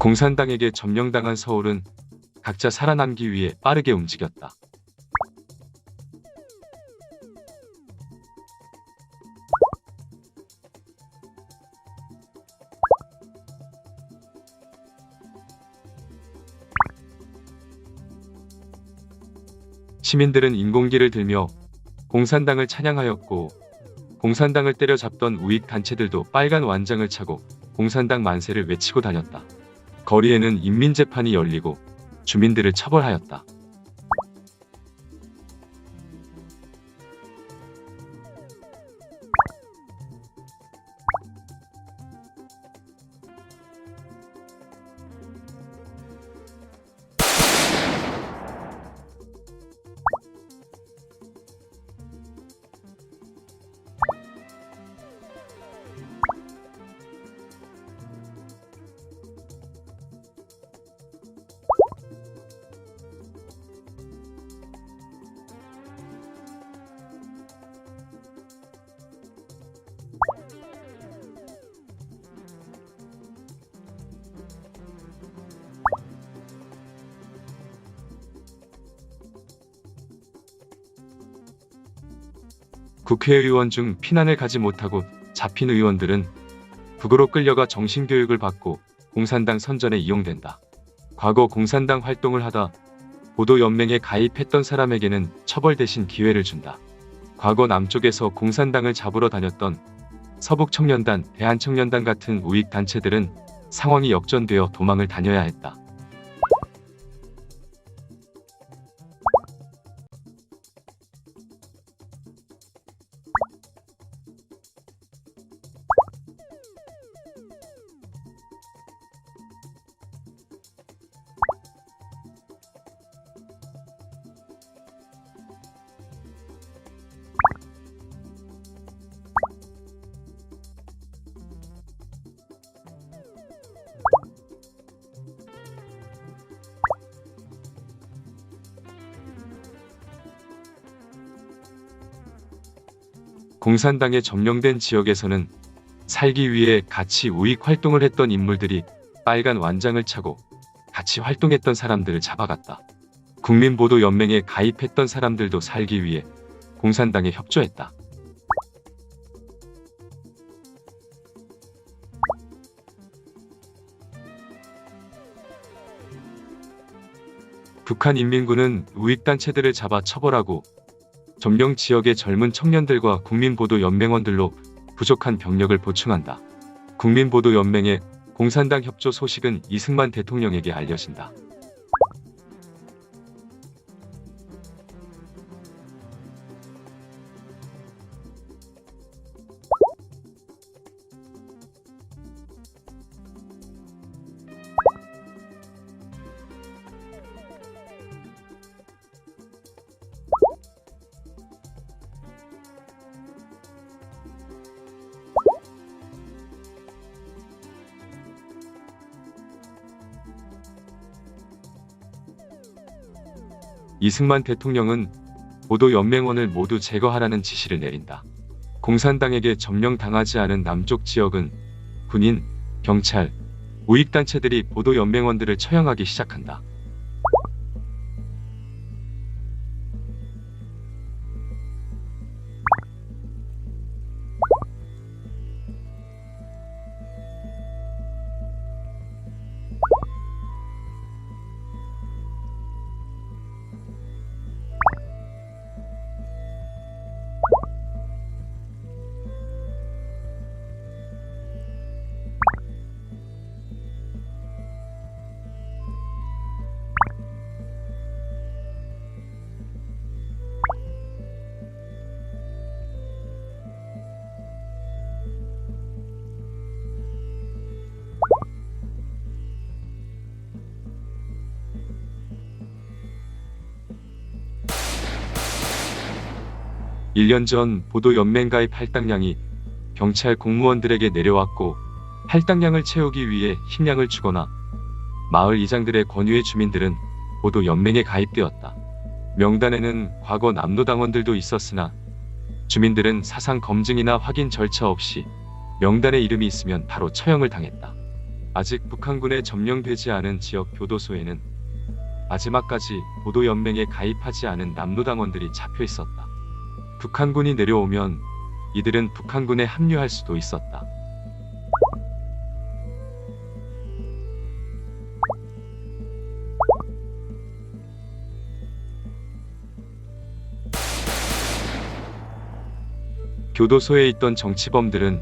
공산당에게 점령당한 서울은 각자 살아남기 위해 빠르게 움직였다. 시민들은 인공기를 들며 공산당을 찬양하였고, 공산당을 때려잡던 우익 단체들도 빨간 완장을 차고 공산당 만세를 외치고 다녔다. 거리에는 인민재판이 열리고 주민들을 처벌하였다. 국회의원 중 피난을 가지 못하고 잡힌 의원들은 북으로 끌려가 정신교육을 받고 공산당 선전에 이용된다. 과거 공산당 활동을 하다 보도연맹에 가입했던 사람에게는 처벌 대신 기회를 준다. 과거 남쪽에서 공산당을 잡으러 다녔던 서북청년단, 대한청년단 같은 우익 단체들은 상황이 역전되어 도망을 다녀야 했다. 공산당에 점령된 지역에서는 살기 위해 같이 우익 활동을 했던 인물들이 빨간 완장을 차고 같이 활동했던 사람들을 잡아갔다. 국민보도연맹에 가입했던 사람들도 살기 위해 공산당에 협조했다. 북한인민군은 우익단체들을 잡아 처벌하고 점령 지역의 젊은 청년들과 국민보도연맹원들로 부족한 병력을 보충한다. 국민보도연맹의 공산당 협조 소식은 이승만 대통령에게 알려진다. 이승만 대통령은 보도연맹원을 모두 제거하라는 지시를 내린다. 공산당에게 점령당하지 않은 남쪽 지역은 군인, 경찰, 우익단체들이 보도연맹원들을 처형하기 시작한다. 일 년 전 보도연맹 가입 할당량이 경찰 공무원들에게 내려왔고, 할당량을 채우기 위해 힘량을 주거나 마을 이장들의 권유에 주민들은 보도연맹에 가입되었다. 명단에는 과거 남로당원들도 있었으나 주민들은 사상 검증이나 확인 절차 없이 명단에 이름이 있으면 바로 처형을 당했다. 아직 북한군에 점령되지 않은 지역 교도소에는 마지막까지 보도연맹에 가입하지 않은 남로당원들이 잡혀 있었다. 북한군이 내려오면 이들은 북한군에 합류할 수도 있었다. 교도소에 있던 정치범들은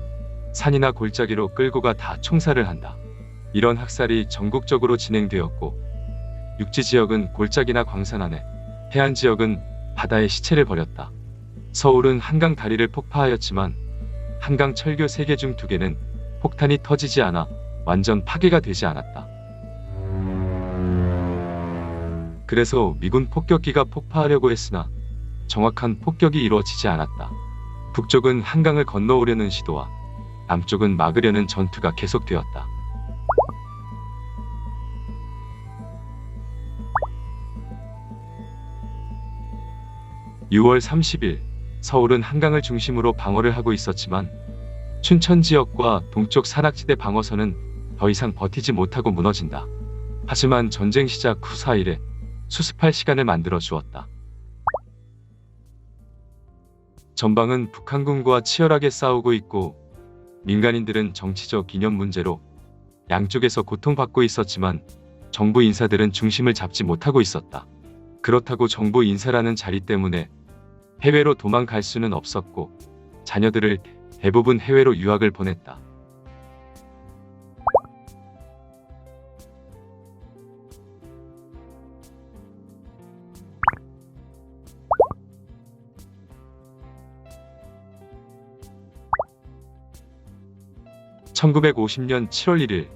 산이나 골짜기로 끌고 가 다 총살을 한다. 이런 학살이 전국적으로 진행되었고 육지 지역은 골짜기나 광산 안에, 해안 지역은 바다에 시체를 버렸다. 서울은 한강 다리를 폭파하였지만 한강 철교 3개 중 2개는 폭탄이 터지지 않아 완전 파괴가 되지 않았다. 그래서 미군 폭격기가 폭파하려고 했으나 정확한 폭격이 이루어지지 않았다. 북쪽은 한강을 건너오려는 시도와 남쪽은 막으려는 전투가 계속되었다. (6월 30일) 서울은 한강을 중심으로 방어를 하고 있었지만 춘천 지역과 동쪽 산악지대 방어선은 더 이상 버티지 못하고 무너진다. 하지만 전쟁 시작 후 4일에 수습할 시간을 만들어 주었다. 전방은 북한군과 치열하게 싸우고 있고 민간인들은 정치적 이념 문제로 양쪽에서 고통받고 있었지만 정부 인사들은 중심을 잡지 못하고 있었다. 그렇다고 정부 인사라는 자리 때문에 해외로 도망갈 수는 없었고 자녀들을 대부분 해외로 유학을 보냈다. (1950년 7월 1일)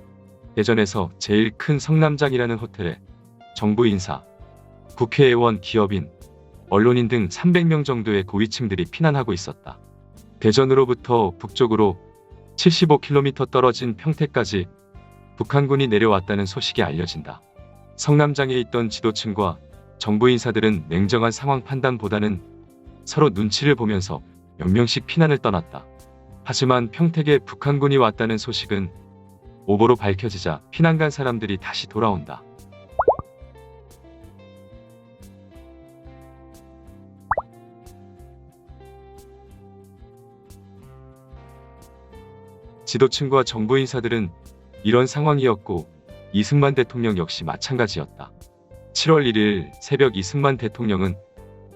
대전에서 제일 큰 성남장이라는 호텔에 정부 인사, 국회의원, 기업인, 언론인 등 300명 정도의 고위층들이 피난하고 있었다. 대전으로부터 북쪽으로 75km 떨어진 평택까지 북한군이 내려왔다는 소식이 알려진다. 성남장에 있던 지도층과 정부 인사들은 냉정한 상황 판단보다는 서로 눈치를 보면서 몇 명씩 피난을 떠났다. 하지만 평택에 북한군이 왔다는 소식은 오보로 밝혀지자 피난 간 사람들이 다시 돌아온다. 지도층과 정부 인사들은 이런 상황이었고 이승만 대통령 역시 마찬가지였다. 7월 1일 새벽 이승만 대통령은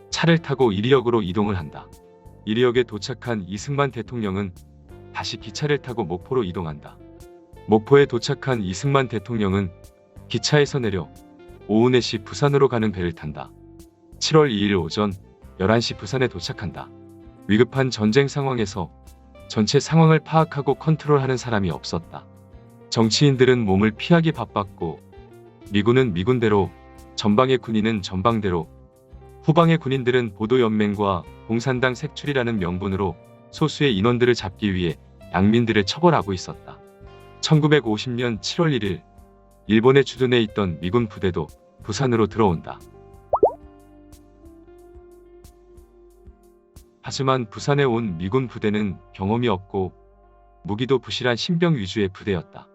차를 타고 이리역으로 이동을 한다. 이리역에 도착한 이승만 대통령은 다시 기차를 타고 목포로 이동한다. 목포에 도착한 이승만 대통령은 기차에서 내려 오후 4시 부산으로 가는 배를 탄다. 7월 2일 오전 11시 부산에 도착한다. 위급한 전쟁 상황에서 전체 상황을 파악하고 컨트롤하는 사람이 없었다. 정치인들은 몸을 피하기 바빴고 미군은 미군대로, 전방의 군인은 전방대로, 후방의 군인들은 보도연맹과 공산당 색출이라는 명분으로 소수의 인원들을 잡기 위해 양민들을 처벌하고 있었다. 1950년 7월 1일 일본에 주둔해 있던 미군 부대도 부산으로 들어온다. 하지만 부산에 온 미군 부대는 경험이 없고 무기도 부실한 신병 위주의 부대였다.